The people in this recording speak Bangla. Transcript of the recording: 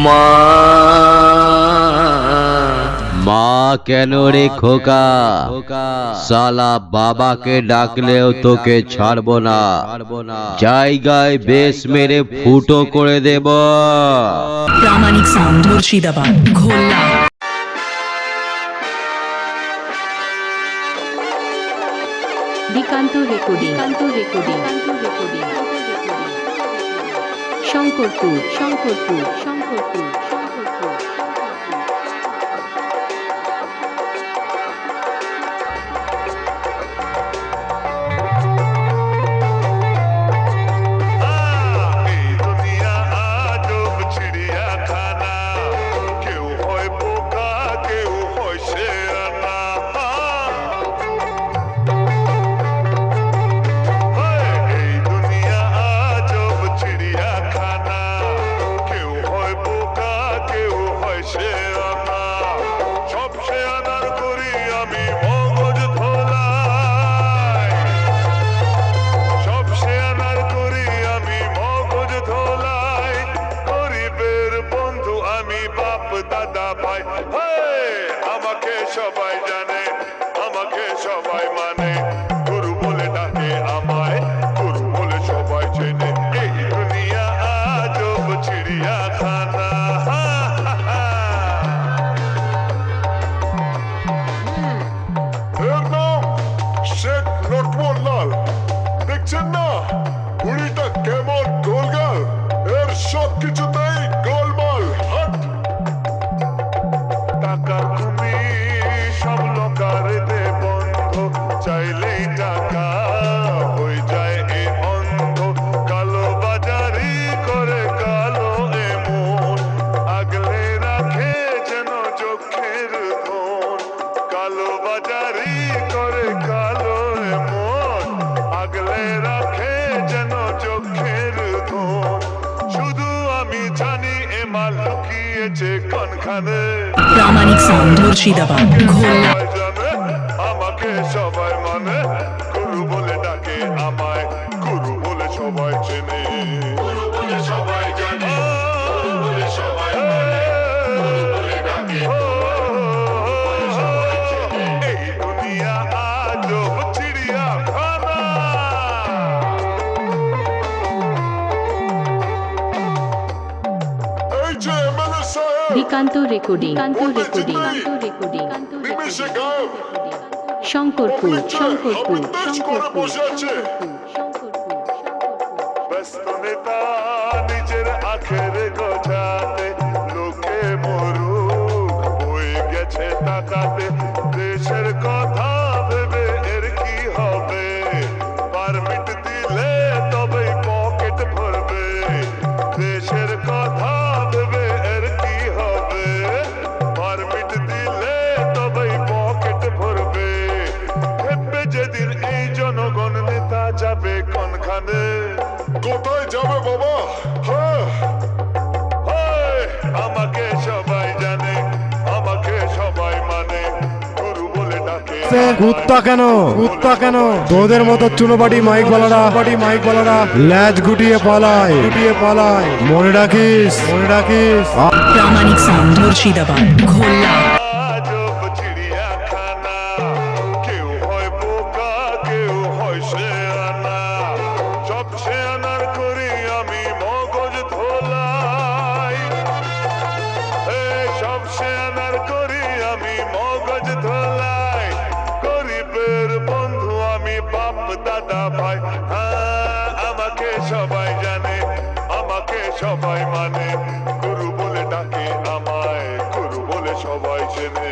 মা মা কেন রে খোকা, সালা বাবাকে ডাকলেও তোকে ছাড়বো না, জায়গায় বেশ মেরে ফুটো করে দেব। প্রামাণিক সাউন্ড মুর্শিদাবাদ ঘোল্লা। দিকান্ত রেকর্ডিং শঙ্করপুর। দাদা ভাই আমাকে সবাই জানে, আমাকে সবাই মানে, গুরু বলে ডাকে আমায়, গুরু বলে সবাই চেনে। এই দুনিয়া আজব চিড়িয়াখানা। এর নাম শেখ লটমোল্লাল। দেখছেন না বুড়িটা কেমন গোলগাল, এর সব কিছুতেই গোলমাল। টাকার তুমি সব লোকার দে বন্ধ, চাইলেই টাকা হয়ে যায় এ অন্ধ। কালো বাজারি করে কালো এমন, আগলে রাখে যেন চোখের ধন। কালো বাজারি করে কালো এমন, আগলে রাখে যেন চোখের ধন। শুধু আমি জানি এ মাল লুকিয়েছে কোনখানে। প্রামাণিক সাউন্ড মুর্শিদাবাদ ঘোল্লা। আমাকে সবাই মানে, গুরু বলে ডাকে আমায়, গুরু বলে সবাই চেনে, গুরু বলে সবাই জানে, গুরু বলে সবাই মানে, গুরু বলে ডাকে সবাই চেনে। এই দুনিয়া আজব চিড়িয়াখানা। এই যে এমএলএ সাহেব, দিকান্ত রেকর্ডিং নিমেষে গায়েব, শঙ্করপুর। ব্যস্ত নেতা নিজের আখের গোছাতে, লোকে মরুক হয়ে গেছে তাকাতে। দেশের কথা ভেবে এর কি হবে, পারমিট দিলে তবেই পকেট ভরবে। দেশের কথা ভেবে এর কি হবে, পারমিট দিলে তবেই পকেট ভরবে। ভেবে যেদিন এই জনগণ নেতা যাবে কোনখানে, কোথায় যাবে বাবা? আমাকে সবাই জানে, আমাকে সবাই মানে, গুরু বলে ডাকে। কুত্তা কেন তোদের মতো চুনোবাটি মাইকওয়ালারা ল্যাজ গুটিয়ে পালায়। মনে রাখিস। প্রামাণিক সাউন্ড মুর্শিদাবাদ ঘোল্লা। আজব চিড়িয়াখানা, কেউ হয় বোকা, কেউ হয় শেয়ানা। সব শেয়ানার করি আমি মগজ ধোলাই, সব শেয়ানার করি আমি মগজ ধোলাই। গরিবের বন্ধু আমি, বাপ দাদা ভাই। আমাকে সবাই জানে, আমাকে সবাই মানে, গুরু বলে ডাকে আমায়, গুরু বলে সবাই চেনে।